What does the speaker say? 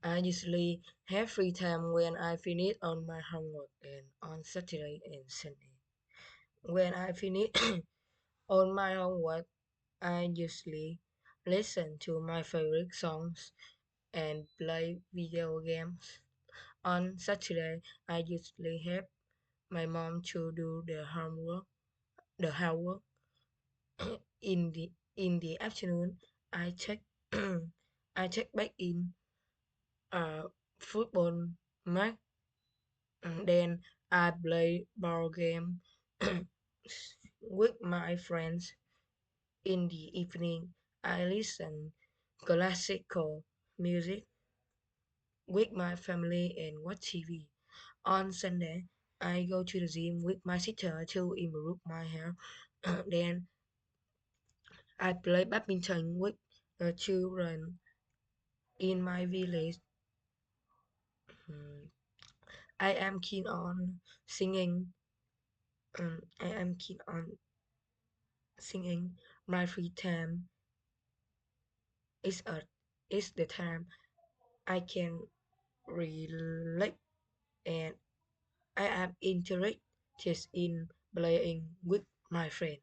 I usually have free time when I finish on my homework and on Saturday and Sunday. When I finish on my homework, I usually listen to my favorite songs and play video games. On Saturday, I usually help my mom to do the homework. In the afternoon, I check I check back in uh, football match. Then I play board game with my friends. In the evening, I listen classical music with my family and watch TV. On Sunday, I go to the gym with my sister to improve my hair. Then I play badminton with the children in my village. Mm, I am keen on singing. I am keen on singing. My free time is a is the time I can relax and I am interested in playing with my friend.